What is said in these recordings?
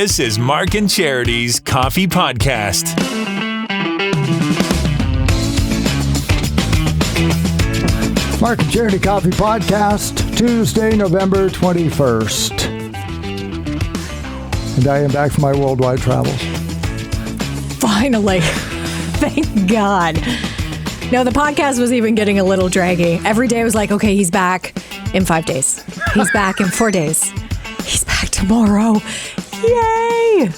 This is Mark and Charity's Coffee Podcast. Mark and Charity Coffee Podcast, Tuesday, November 21st. And I am back from my worldwide travels. Finally. Thank God. No, the podcast was even getting a little draggy. Every day was like, okay, he's back in 5 days. He's back in 4 days. He's back tomorrow. Yay!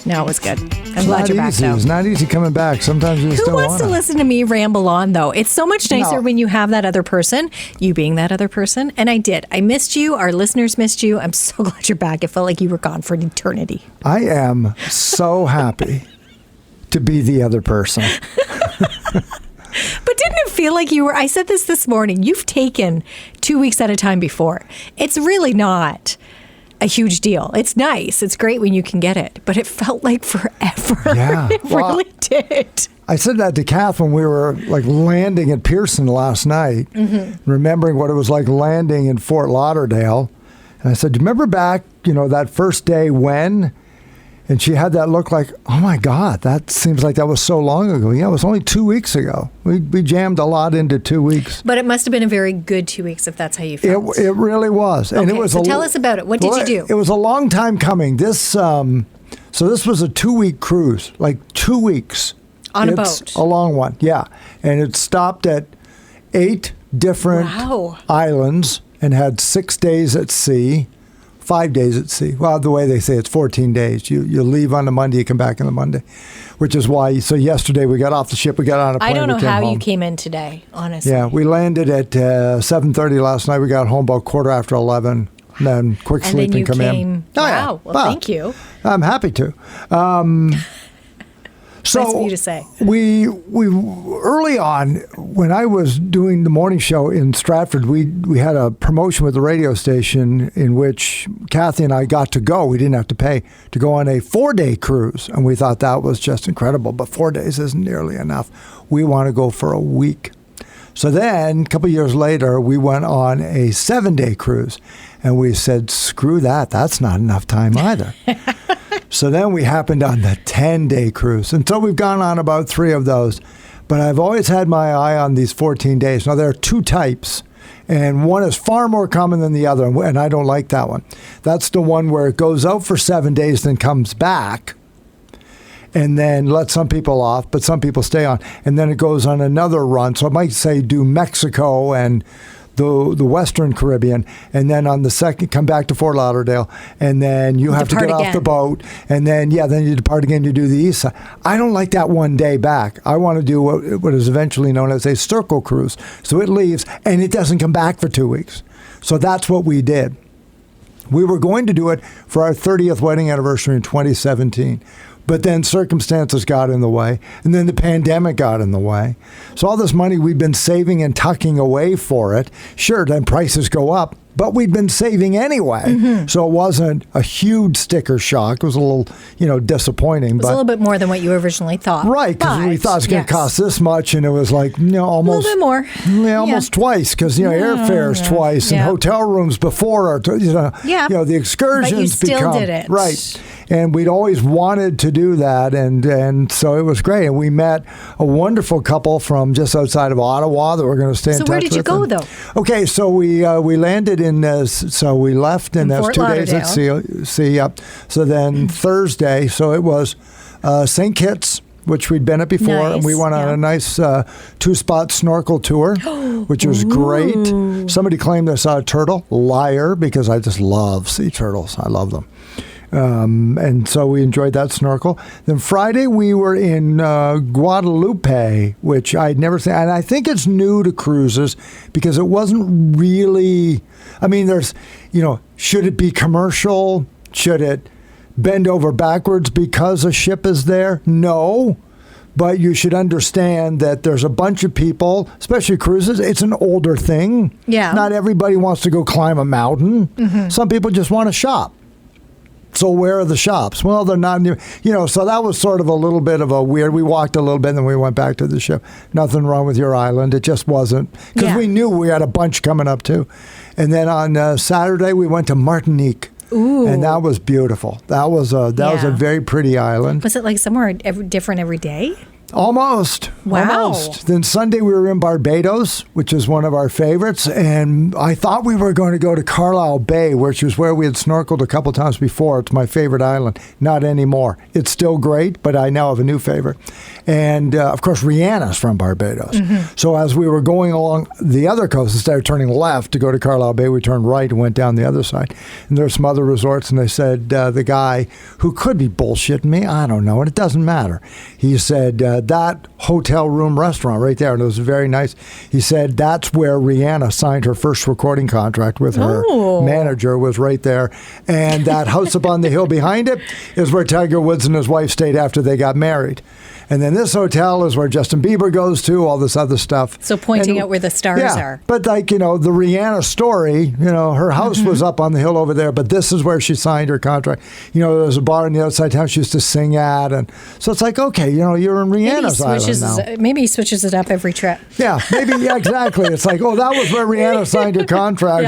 No, it was good. I'm glad you're back, though. It's not easy coming back. Sometimes you just don't want to. Who wants to listen to me ramble on, though? It's so much nicer when you have that other person, you being that other person. And I did. I missed you. Our listeners missed you. I'm so glad you're back. It felt like you were gone for an eternity. I am so happy to be the other person. But didn't it feel like you were, I said this morning, you've taken 2 weeks at a time before. It's really not a huge deal. It's nice. It's great when you can get it. But it felt like forever. Yeah. It really did. I said that to Kath when we were like landing at Pearson last night, remembering what it was like landing in Fort Lauderdale. And I said, do you remember back, that first day when? And she had that look like, oh my God, that seems like that was so long ago. Yeah, it was only 2 weeks ago. We jammed a lot into 2 weeks. But it must have been a very good 2 weeks if that's how you felt. It really was. Okay, and it was so tell us about it. What did you do? It was a long time coming. This this was a 2-week cruise, like 2 weeks. On a boat. A long one, yeah. And it stopped at 8 different islands and had 6 days at sea. 5 days at sea. Well, the way they say it's 14 days. You leave on the Monday, you come back on the Monday, which is why. So yesterday we got off the ship, we got on a plane. I don't know how home. You came in today, honestly. Yeah, we landed at 7:30 last night. We got home about 11:15. And then quick sleep and come in. Oh, wow. Well, thank you. I'm happy to. So nice of you to say. We early on when I was doing the morning show in Stratford, we had a promotion with the radio station in which Kathy and I got to go. We didn't have to pay to go on a 4-day cruise, and we thought that was just incredible. But 4 days isn't nearly enough. We want to go for a week. So then, a couple of years later, we went on a 7-day cruise, and we said, "Screw that! That's not enough time either." So then we happened on the 10-day cruise. And so we've gone on about 3 of those. But I've always had my eye on these 14 days. Now, there are 2 types. And one is far more common than the other. And I don't like that one. That's the one where it goes out for 7 days, then comes back. And then let some people off, but some people stay on. And then it goes on another run. So I might say do Mexico and the Western Caribbean, and then on the second, come back to Fort Lauderdale, and then you have to get off the boat, and then you depart again, you do the east side. I don't like that 1 day back. I want to do what is eventually known as a circle cruise. So it leaves, and it doesn't come back for 2 weeks. So that's what we did. We were going to do it for our 30th wedding anniversary in 2017. But then circumstances got in the way, and then the pandemic got in the way. So all this money we'd been saving and tucking away for it, sure, then prices go up, but we'd been saving anyway. So it wasn't a huge sticker shock. It was a little, disappointing. It was a little bit more than what you originally thought. Right, because we thought it was going to cost this much, and it was like, almost. A little bit more. Yeah, almost twice, because, airfares twice, and hotel rooms before, the excursions but you still did it. Right. And we'd always wanted to do that, and so it was great. And we met a wonderful couple from just outside of Ottawa that we're going to stay in touch with. So where did you go, though? Okay, so we llanded so we left, and that was 2 days at sea. Up. So then Thursday, so it was St. Kitts, which we'd been at before, and we went on a nice 2-spot snorkel tour, which was great. Somebody claimed they saw a turtle. Liar, because I just love sea turtles. I love them. And so we enjoyed that snorkel. Then Friday we were in Guadalupe, which I'd never seen. And I think it's new to cruises because it wasn't really, there's, should it be commercial? Should it bend over backwards because a ship is there? No. But you should understand that there's a bunch of people, especially cruises. It's an older thing. Yeah. Not everybody wants to go climb a mountain. Some people just want to shop. So where are the shops? Well, they're not, so that was sort of a little bit of a weird, we walked a little bit and then we went back to the ship. Nothing wrong with your island. It just wasn't, because we knew we had a bunch coming up too. And then on Saturday, we went to Martinique. Ooh. And that was beautiful. That was a very pretty island. Was it like somewhere different every day? Almost. Wow. Almost. Then Sunday we were in Barbados, which is one of our favorites. And I thought we were going to go to Carlisle Bay, which was where we had snorkeled a couple times before. It's my favorite island. Not anymore. It's still great, but I now have a new favorite. And, of course, Rihanna's from Barbados. Mm-hmm. So as we were going along the other coast, instead of turning left to go to Carlisle Bay, we turned right and went down the other side. And there were some other resorts, and they said the guy, who could be bullshitting me, I don't know, and it doesn't matter. He said, that hotel room restaurant right there, and it was very nice. He said that's where Rihanna signed her first recording contract with her manager, was right there. And that house up on the hill behind it is where Tiger Woods and his wife stayed after they got married. And then this hotel is where Justin Bieber goes to, all this other stuff. So pointing out where the stars are. But like, the Rihanna story, her house was up on the hill over there, but this is where she signed her contract. There's a bar on the outside town she used to sing at. And so it's like, okay, you're in Rihanna's island now. Maybe he switches it up every trip. Yeah, maybe, exactly. It's like, that was where Rihanna signed her contract.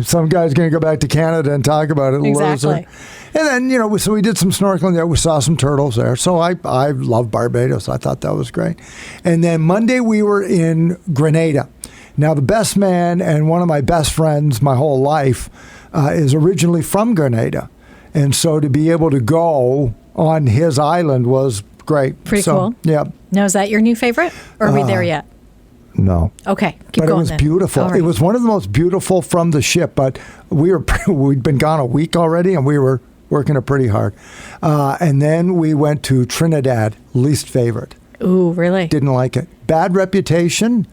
Some guy's going to go back to Canada and talk about it. Exactly. Loser. And then, so we did some snorkeling there. We saw some turtles there. So I love Barbados. I thought that was great. And then Monday we were in Grenada. Now, the best man and one of my best friends my whole life is originally from Grenada. And so to be able to go on his island was great. Pretty cool. Yeah. Now, is that your new favorite? Or are we there yet? No. Okay, keep but going. It was then. beautiful. Right. It was one of the most beautiful from the ship, but we'd been gone a week already, and we were working it pretty hard. And then we went to Trinidad, least favorite. Ooh, really? Didn't like it. Bad reputation.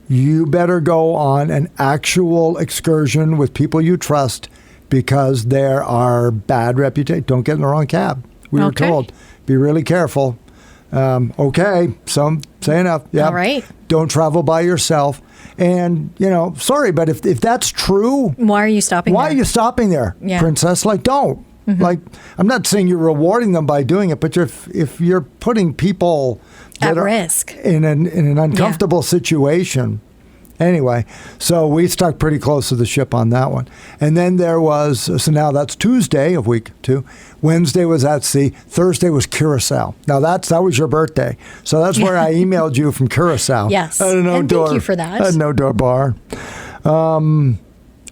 You better go on an actual excursion with people you trust, because there are bad reputations. Don't get in the wrong cab. We were told, be really careful. Okay, so say enough. Yeah. All right. Don't travel by yourself. And, sorry, but if that's true. Why are you stopping there? Why are you stopping there, princess? Like, don't. Mm-hmm. Like, I'm not saying you're rewarding them by doing it, but if you're putting people at risk in an uncomfortable situation. Anyway, so we stuck pretty close to the ship on that one. And then there was, so now that's Tuesday of week 2. Wednesday was at sea. Thursday was Curacao. Now that was your birthday. So that's where I emailed you from Curacao. Yes. Thank you for that. At an outdoor bar.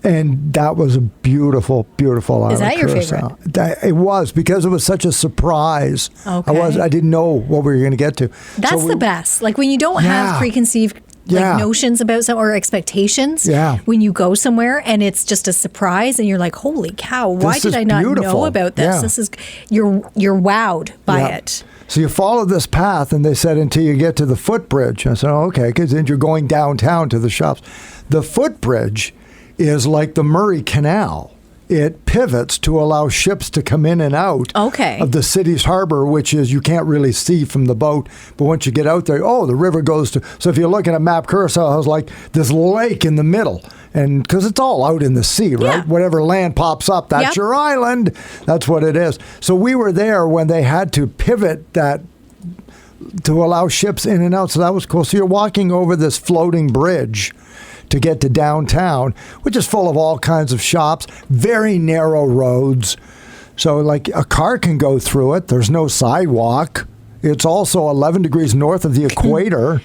And that was a beautiful, beautiful island. Is that your favorite? It was, because it was such a surprise. Okay. I didn't know what we were going to get to. That's the best. Like when you don't have preconceived notions about something or expectations. Yeah. When you go somewhere and it's just a surprise and you're like, holy cow, why did I not know about this? Yeah. This is you're wowed by it. So you follow this path, and they said until you get to the footbridge. I said, okay, because then you're going downtown to the shops. The footbridge is like the Murray Canal. It pivots to allow ships to come in and out of the city's harbor, which is you can't really see from the boat. But once you get out there, the river goes to. So if you're looking at a map, Curacao has like this lake in the middle. And because it's all out in the sea, right? Yeah. Whatever land pops up, that's your island. That's what it is. So we were there when they had to pivot that to allow ships in and out. So that was cool. So you're walking over this floating bridge to get to downtown, which is full of all kinds of shops, very narrow roads. So like a car can go through it. There's no sidewalk. It's also 11 degrees north of the equator.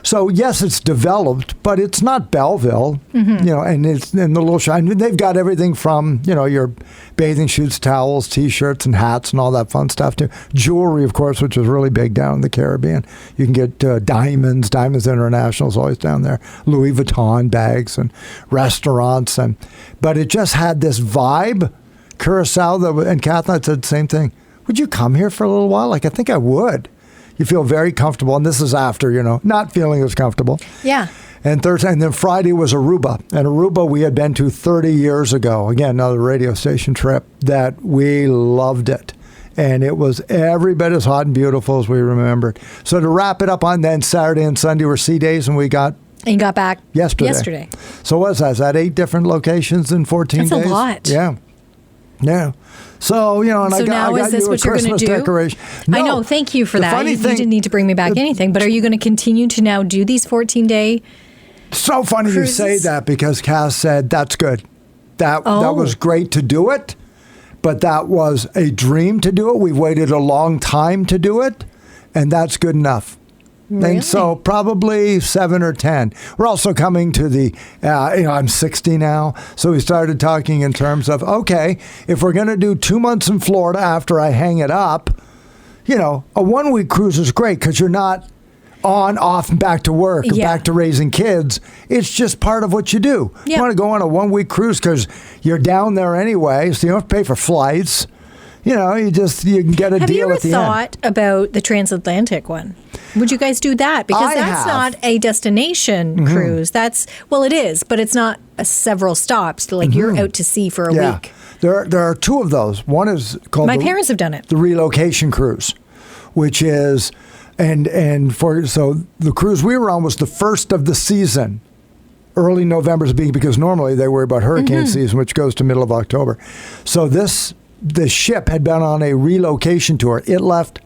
So yes, it's developed, but it's not Belleville, and it's in the little shop. They've got everything from, your bathing suits, towels, T-shirts, and hats, and all that fun stuff too. Jewelry, of course, which is really big down in the Caribbean. You can get diamonds. Diamonds International is always down there. Louis Vuitton bags and restaurants, but it just had this vibe. Curacao, and Kathleen said the same thing. Would you come here for a little while? Like, I think I would. You feel very comfortable, and this is after, not feeling as comfortable. Yeah. And Thursday, and then Friday was Aruba. And Aruba we had been to 30 years ago. Again, another radio station trip that we loved it. And it was every bit as hot and beautiful as we remembered. So to wrap it up on then, Saturday and Sunday were sea days, and we got... And you got back yesterday. So what was that? Is that 8 different locations in 14 days? That's a lot. Yeah. Yeah. So, and so I got is this you what a you're Christmas do? decoration. No, I know. Thank you for that. You didn't need to bring me back anything, but are you going to continue to now do these 14-day So funny cruises? You say that, because Cass said, that's good. That was great to do it, but that was a dream to do it. We've waited a long time to do it, and that's good enough. Really? And so probably 7 or 10. We're also coming to the, I'm 60 now. So we started talking in terms of, okay, if we're going to do 2 months in Florida after I hang it up, a 1 week cruise is great because you're not on, off, and back to work, and back to raising kids. It's just part of what you do. Yeah. You want to go on a 1 week cruise because you're down there anyway, so you don't have to pay for flights. You can get a deal at the end. Have you ever thought about the transatlantic one? Would you guys do that? Because that's not a destination cruise. It is, but it's not several stops. Like you're out to sea for a week. There are 2 of those. One is called My parents have done it. The relocation cruise, which is so the cruise we were on was the first of the season. Early November's being because normally they worry about hurricane season, which goes to middle of October. So the ship had been on a relocation tour. It left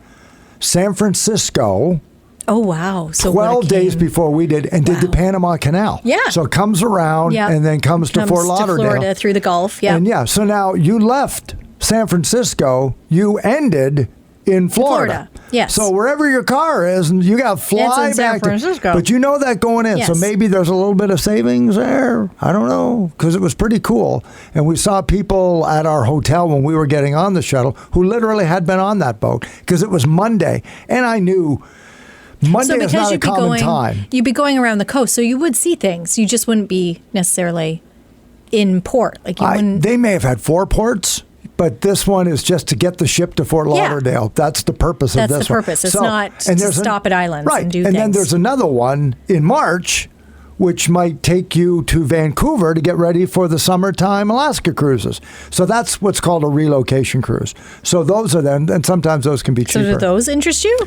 San Francisco. Oh, wow. So 12 days before we did, and did the Panama Canal. Yeah. So it comes around and then comes to Fort Lauderdale. To Florida through the Gulf. Yeah. And so now you left San Francisco, you ended in Florida. Yes. So wherever your car is, and you got to fly it's in back San Francisco. But you know that going in. Yes. So maybe there's a little bit of savings there. I don't know, because it was pretty cool. And we saw people at our hotel when we were getting on the shuttle who literally had been on that boat because it was Monday. And I knew Monday is not a common time. You'd be going around the coast, so you would see things. You just wouldn't be necessarily in port. Like you wouldn't. They may have had 4 ports. But this one is just to get the ship to Fort Lauderdale. Yeah. That's the purpose of this one. That's the purpose. It's not to stop at islands and do things. And then there's another one in March, which might take you to Vancouver to get ready for the summertime Alaska cruises. So that's what's called a relocation cruise. So those are them, and sometimes those can be cheaper. So do those interest you?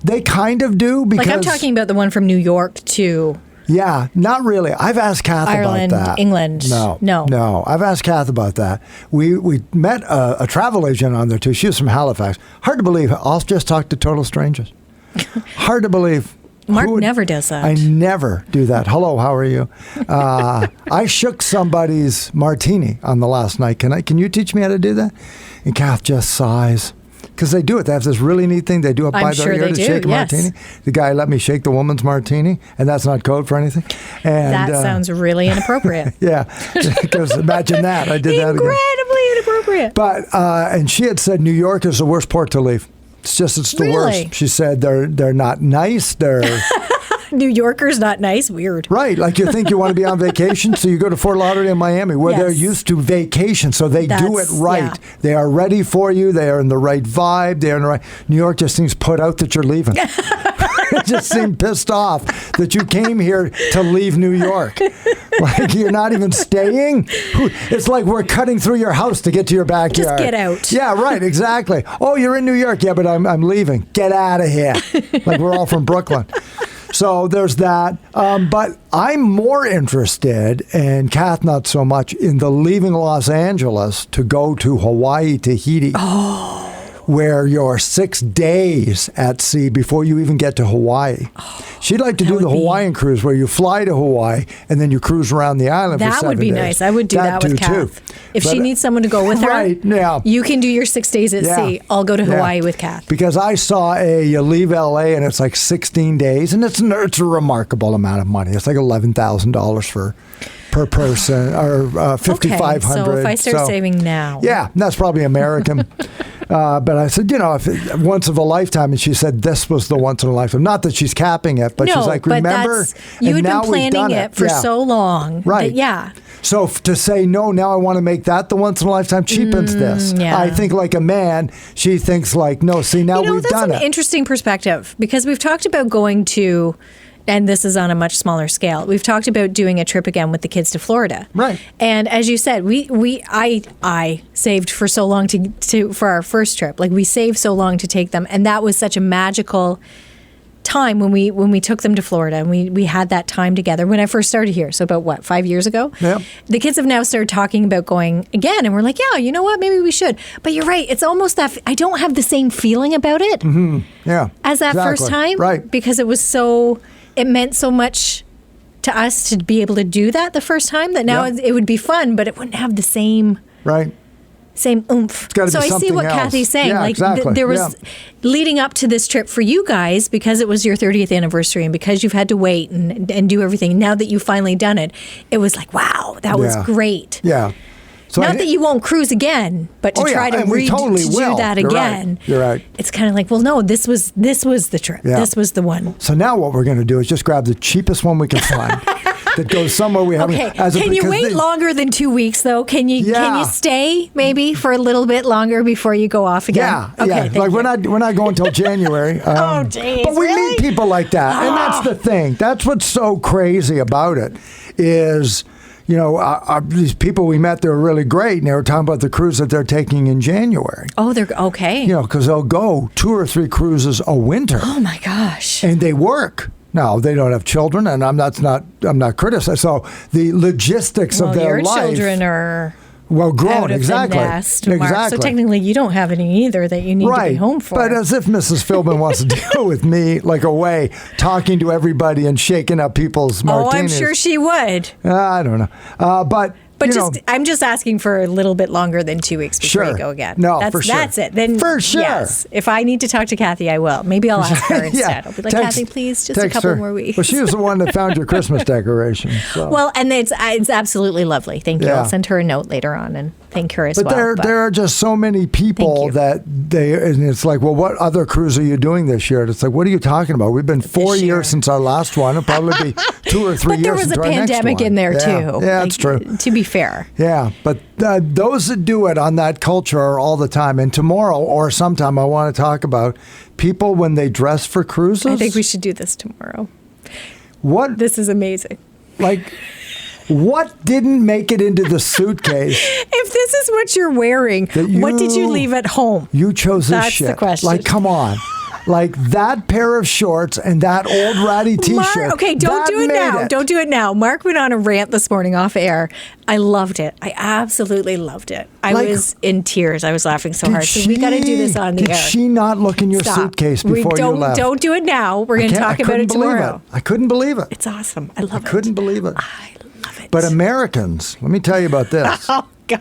They kind of do. Because I'm talking about the one from New York to... Yeah, not really. I've asked Kath Ireland, about that. England. No. I've asked Kath about that. We met a travel agent on there too. She was from Halifax. Hard to believe. I'll just talk to total strangers. Hard to believe. Mark never does that. I never do that. Hello, how are you? I shook somebody's martini on the last night. Can you teach me how to do that? And Kath just sighs. Because they do it. They have this really neat thing. They do it by their ear to shake a martini. The guy let me shake the woman's martini, and that's not code for anything. And that sounds really inappropriate. Yeah, because imagine that. I did that again. Incredibly inappropriate. But, and she had said New York is the worst port to leave. It's the worst. She said they're not nice. They're... New Yorkers not nice. Weird. Right. Like you think you want to be on vacation, so you go to Fort Lauderdale and Miami, where they're used to vacation, so they do it right. Yeah. They are ready for you. They are in the right vibe. They are in the right... New York just seems put out that you're leaving. It just seemed pissed off that you came here to leave New York. Like you're not even staying. It's like we're cutting through your house to get to your backyard. Just get out. Yeah, right. Exactly. Oh, you're in New York. Yeah, but I'm leaving. Get out of here. Like we're all from Brooklyn. So there's that. But I'm more interested, and Kath not so much, in the leaving Los Angeles to go to Hawaii, Tahiti. Oh. Where you're 6 days at sea before you even get to Hawaii. Oh, she'd like to do the Hawaiian cruise where you fly to Hawaii and then you cruise around the island for 7 days. That would be nice. I would do that with Kath. If she needs someone to go with her, you can do your 6 days at sea. I'll go to Hawaii with Kath. Because I saw you leave LA and it's like 16 days and it's a remarkable amount of money. It's like $11,000 per person, or $5,500. So if I start saving now. Yeah, that's probably American. But I said, if once of a lifetime, and she said this was the once in a lifetime. Not that she's capping it, but she's like, remember? You had been planning it for so long. Right. So to say, no, now I want to make that the once in a lifetime cheapens this. Yeah. I think like a man, she thinks like, no, see, now we've done it. That's an interesting perspective, because we've talked about going to... And this is on a much smaller scale. We've talked about doing a trip again with the kids to Florida. Right. And as you said, I saved for so long for our first trip. Like we saved so long to take them, and that was such a magical time when we took them to Florida, and we had that time together when I first started here. So about 5 years ago? Yeah. The kids have now started talking about going again, and we're like, yeah, you know what? Maybe we should. But you're right. It's almost that I don't have the same feeling about it. Mm-hmm. Yeah. As that first time. Right. Because it was so... It meant so much to us to be able to do that the first time, that now it would be fun, but it wouldn't have the same oomph. So I see what Kathy's saying. Yeah, exactly. There was leading up to this trip for you guys, because it was your 30th anniversary and because you've had to wait and do everything. Now that you've finally done it, it was like, wow, that was great. Yeah. So not that you won't cruise again, but to try to do that again. You're right. It's kind of like, well, no, this was the trip. Yeah. This was the one. So now what we're going to do is just grab the cheapest one we can find that goes somewhere we haven't. Okay. Can you wait longer than 2 weeks though? Can you stay maybe for a little bit longer before you go off again? Yeah. Okay, like we're not going till January. Oh, geez. But we meet people like that, and that's the thing. That's what's so crazy about it is. These people we met, they were really great, and they were talking about the cruise that they're taking in January. Oh, they're okay. Because they'll go 2 or 3 cruises a winter. Oh my gosh! And they work. Now they don't have children, and I'm not criticizing. So the logistics of their life. Your children are grown, out of exactly. the nest, Mark. So technically, you don't have any either that you need to be home for. But as if Mrs. Philbin wants to deal with me like away, talking to everybody and shaking up people's martinis. Oh, I'm sure she would. I don't know, but I'm just asking for a little bit longer than 2 weeks before you go again. No, for sure. That's it. Then for sure. Yes. If I need to talk to Kathy, I will. Maybe I'll ask her instead. I'll be like, Kathy, please, just a couple more weeks. Well, she was the one that found your Christmas decoration. So. Well, and it's absolutely lovely. Thank you. I'll send her a note later on and thank her as well. But there are just so many people and it's like, well, what other cruise are you doing this year? And it's like, what are you talking about? We've been 4 years since our last one. It'll probably be 2 or 3 years. But there was a pandemic in there too. Yeah, that's true. To be fair. Yeah, but those that do it on that culture are all the time. And tomorrow or sometime I want to talk about people when they dress for cruises. I think we should do this tomorrow. What? This is amazing. What didn't make it into the suitcase? If this is what you're wearing, what did you leave at home? You chose this shit. That's the question. Come on. That pair of shorts and that old ratty T-shirt. Mark, okay, don't do it now. Don't do it now. Mark went on a rant this morning off air. I loved it. I absolutely loved it. I was in tears. I was laughing so hard. So we got to do this on the air. Did she not look in your suitcase before you left? Don't do it now. We're going to talk about it tomorrow. I couldn't believe it. It's awesome. I love it. I couldn't believe it. I love it. But Americans, let me tell you about this. Oh, God.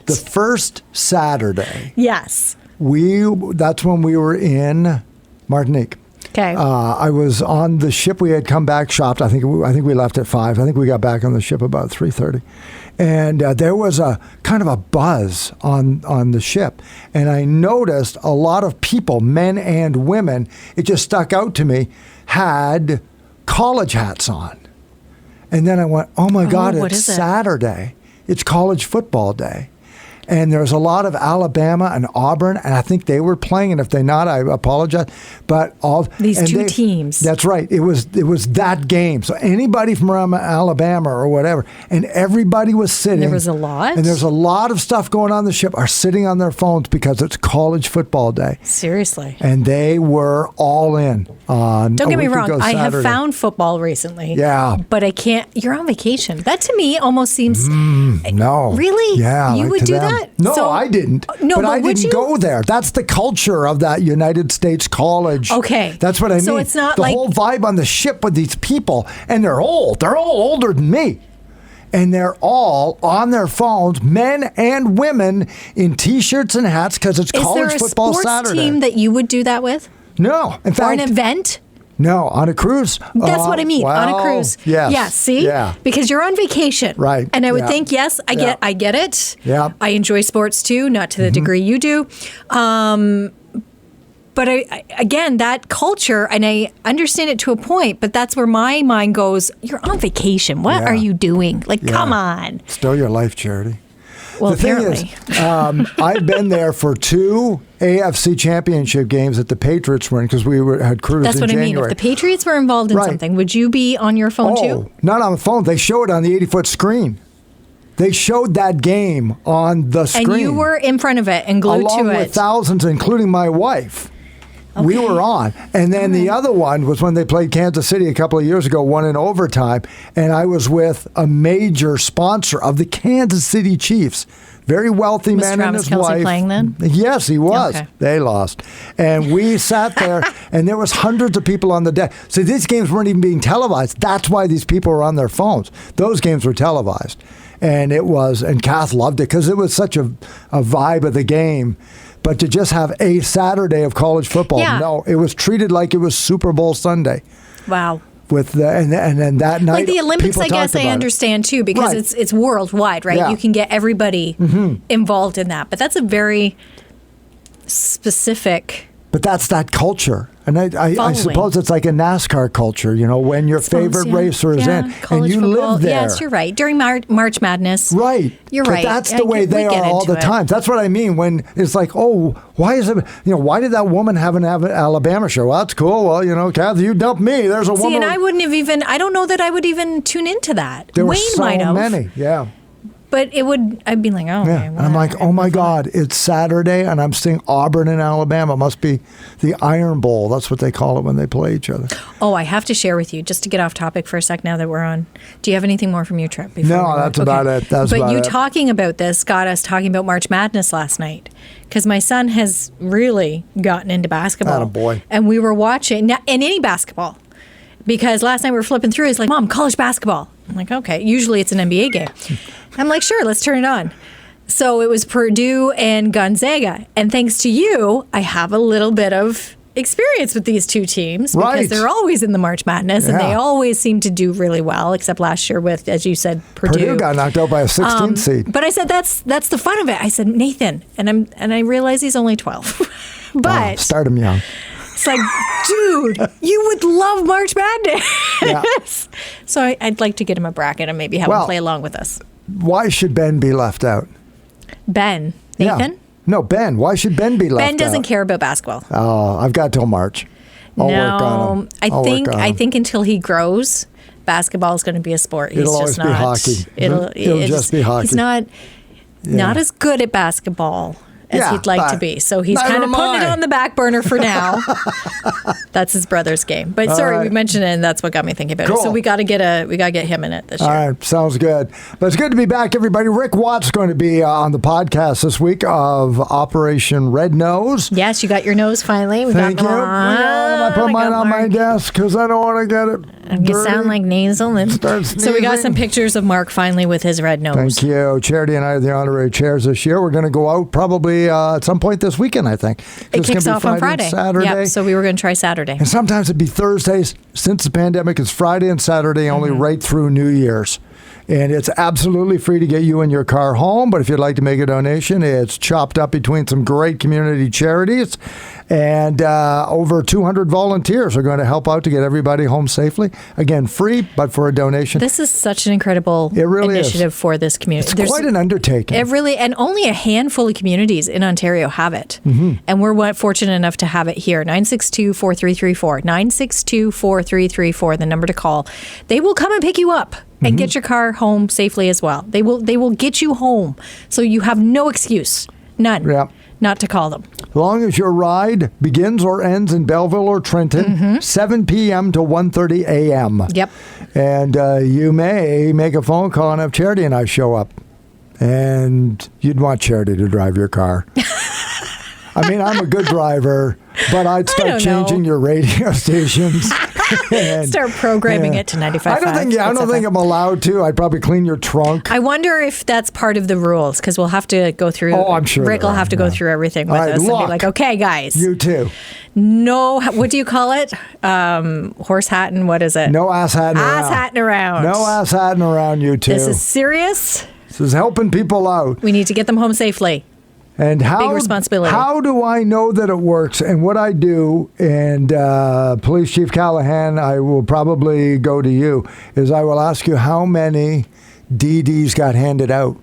The first Saturday. Yes. That's when we were in Martinique. Okay. I was on the ship. We had come back, shopped. I think we left at 5. I think we got back on the ship about 3:30. And there was a kind of a buzz on the ship. And I noticed a lot of people, men and women, it just stuck out to me, had college hats on. And then I went, oh my God, it's Saturday. It's college football day. And there's a lot of Alabama and Auburn, and I think they were playing. And if they're not, I apologize. But these two teams. That's right. It was that game. So anybody from around Alabama or whatever, and everybody was sitting. There was a lot. And there's a lot of stuff going on the ship. Are sitting on their phones because it's college football day. Seriously. And they were all in on. Don't get me wrong. I have found football recently. Yeah. But I can't. You're on vacation. That to me almost seems. No. Really? Yeah. You would do that? No, I didn't. No, but I didn't go there. That's the culture of that United States college. Okay. That's what I mean. So it's not the whole vibe on the ship with these people, and they're old. They're all older than me. And they're all on their phones, men and women, in T-shirts and hats because it's college football Saturday. Is there a sports team that you would do that with? No. In fact, or an event? No, on a cruise. That's what I mean. On a cruise. Yes. Yeah, see? Yeah. But you're on vacation. Right. And I would think, yes, I get it. Yeah. I enjoy sports too, not to the degree you do. But again, that culture, and I understand it to a point, but that's where my mind goes, you're on vacation. What are you doing? Come on. Still your life, Charity. Well, the apparently. Thing is, I've been there for 2 AFC championship games that the Patriots were in because we had cruised That's in what January. I mean. If the Patriots were involved in something, would you be on your phone too? Not on the phone. They show it on the 80-foot screen. They showed that game on the screen. And you were in front of it and glued to it. Along with thousands, including my wife. We were on. And then the other one was when they played Kansas City a couple of years ago, won in overtime. And I was with a major sponsor of the Kansas City Chiefs. Very wealthy man and his Travis Kelce wife. Playing then? Yes, he was. Okay. They lost. And we sat there, and there was hundreds of people on the deck. So these games weren't even being televised. That's why these people were on their phones. Those games were televised. And Kath loved it because it was such a vibe of the game. But to just have a Saturday of college football, no, it was treated like it was Super Bowl Sunday. Wow. With and then that night, like the Olympics, I guess I understand too, because it's worldwide, right? Yeah. You can get everybody involved in that, but that's a very specific. But that's that culture. And I suppose it's like a NASCAR culture, when your favorite racer is in. And you live there. Yes, you're right. During March Madness. Right. You're right. But that's the way they are all the time. That's what I mean when it's like, oh, why is it, why did that woman have an Alabama show? Well, that's cool. Well, Kathy, you dumped me. There's a woman. See, and I wouldn't have even, I don't know that I would even tune into that. There Wayne were so might have. many, yeah. But I'd be like, oh, yeah. And I'm like, oh my God, it's Saturday and I'm seeing Auburn in Alabama. It must be the Iron Bowl. That's what they call it when they play each other. Oh, I have to share with you, just to get off topic for a sec now that we're on. Do you have anything more from your trip? No, that's about it. But you talking about this got us talking about March Madness last night. Because my son has really gotten into basketball. Attaboy. And we were watching, and any basketball. Because last night we were flipping through, he's like, Mom, college basketball. I'm like, okay. Usually it's an NBA game. I'm like, sure, let's turn it on. So it was Purdue and Gonzaga. And thanks to you, I have a little bit of experience with these two teams. Because they're always in the March Madness. And they always seem to do really well, except last year with, as you said, Purdue. Purdue got knocked out by a 16 seed. But I said, that's the fun of it. I said, Nathan. And I realize he's only 12. But start him young. It's like, dude, you would love March Madness. Yeah. So I'd like to get him a bracket and maybe have him play along with us. Why should Ben be left out? Ben? Nathan? Yeah. No, Ben. Why should Ben be left out? Ben doesn't care about basketball. Oh, I've got till March. I'll work on him. I think until he grows, basketball is going to be a sport. It'll always be hockey. It'll just be hockey. He's not as good at basketball as he'd like to be. So he's kind of putting it on the back burner for now. That's his brother's game. But we mentioned it, and that's what got me thinking about it. So we got to get him in it this year. All right, sounds good. But it's good to be back, everybody. Rick Watt's going to be on the podcast this week of Operation Red Nose. Yes, you got your nose finally. Thank you. I put mine on my desk because I don't want to get it. You sound like nasal. So we got some pictures of Mark finally with his red nose. Thank you. Charity and I are the honorary chairs this year. We're going to go out probably at some point this weekend, I think. It kicks off on Friday. Saturday. Yep, so we were going to try Saturday. And sometimes it'd be Thursdays. Since the pandemic, it's Friday and Saturday only right through New Year's. And it's absolutely free to get you and your car home. But if you'd like to make a donation, it's chopped up between some great community charities. And over 200 volunteers are going to help out to get everybody home safely. Again, free, but for a donation. This is such an incredible initiative for this community. It's quite an undertaking. And only a handful of communities in Ontario have it. Mm-hmm. And we're fortunate enough to have it here. 962-4334. 962-4334, the number to call. They will come and pick you up and get your car home safely as well. They will get you home. So you have no excuse. None. Not to call them. As long as your ride begins or ends in Belleville or Trenton, 7 p.m. to 1:30 a.m. Yep. And you may make a phone call and have Charity and I show up. And you'd want Charity to drive your car. I mean, I'm a good driver, but I'd start changing your radio stations. Start programming it to 95.5. I don't think I'm allowed to. I'd probably clean your trunk. I wonder if that's part of the rules, because we'll have to go through. Oh, I'm sure. Rick will have to go through everything with us and be like, okay, guys. You too. No, what do you call it? Horse hatting, what is it? No ass hatting around. Ass hatting around. No ass hatting around, you two. This is serious. This is helping people out. We need to get them home safely. And big responsibility. How do I know that it works? And what I do, and Police Chief Callahan, I will probably go to you, is I will ask you how many DDs got handed out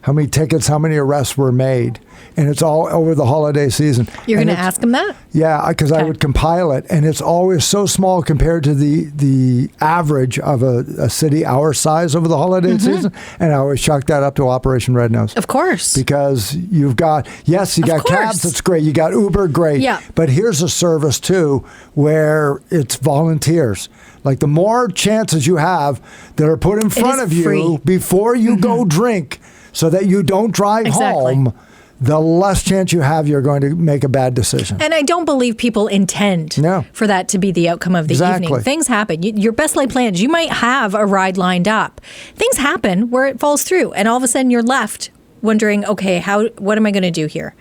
how many tickets, how many arrests were made. And it's all over the holiday season. You're going to ask them that? Yeah, because I would compile it, and it's always so small compared to the average of a city our size over the holiday season. And I always chuck that up to Operation Red Nose. Of course. Because you've got, you got cabs, that's great. You got Uber, great. Yeah. But here's a service, too, where it's volunteers. Like the more chances you have that are put in front of you free. before you go drink so that you don't drive home, the less chance you have you're going to make a bad decision. And I don't believe people intend for that to be the outcome of the evening. Things happen. Your best laid plans, you might have a ride lined up. Things happen where it falls through, and all of a sudden you're left wondering, okay, what am I going to do here?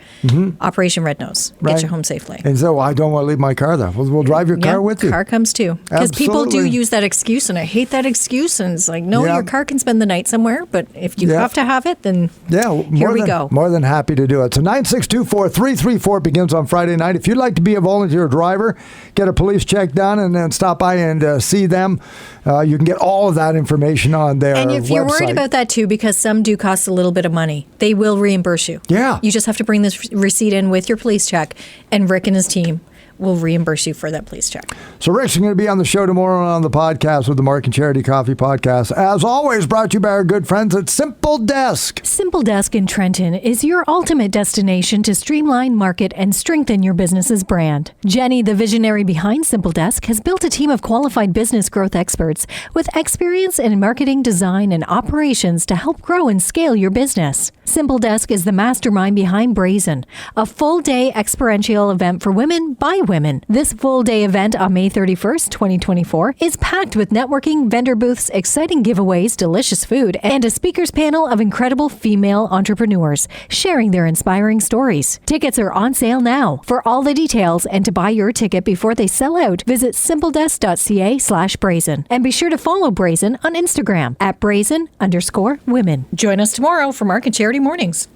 Operation Red Nose. Get you home safely. And so I don't want to leave my car there. We'll drive your car with you. Car comes too. Because people do use that excuse, and I hate that excuse. And it's like, no, your car can spend the night somewhere, but if you have to have it, then here we go. More than happy to do it. So 9624334 begins on Friday night. If you'd like to be a volunteer driver, get a police check done, and then stop by and see them, you can get all of that information on their website. And if you're worried about that too, because some do cost a little bit of money, they will reimburse you. Yeah. You just have to bring this receipt in with your police check, and Rick and his team will reimburse you for that police check. So Rick's going to be on the show tomorrow on the podcast with the Mark and Charity Coffee Podcast. As always, brought to you by our good friends at Simple Desk. Simple Desk in Trenton is your ultimate destination to streamline, market, and strengthen your business's brand. Jenny, the visionary behind Simple Desk, has built a team of qualified business growth experts with experience in marketing, design, and operations to help grow and scale your business. Simple Desk is the mastermind behind BRAZEN, a full-day experiential event for women by women. This full-day event on May 31st, 2024 is packed with networking, vendor booths, exciting giveaways, delicious food, and a speakers panel of incredible female entrepreneurs sharing their inspiring stories. Tickets are on sale now. For all the details and to buy your ticket before they sell out, visit simpledesk.ca/brazen. And be sure to follow BRAZEN on Instagram at @brazen_women. Join us tomorrow for Mark and Charity Mornings.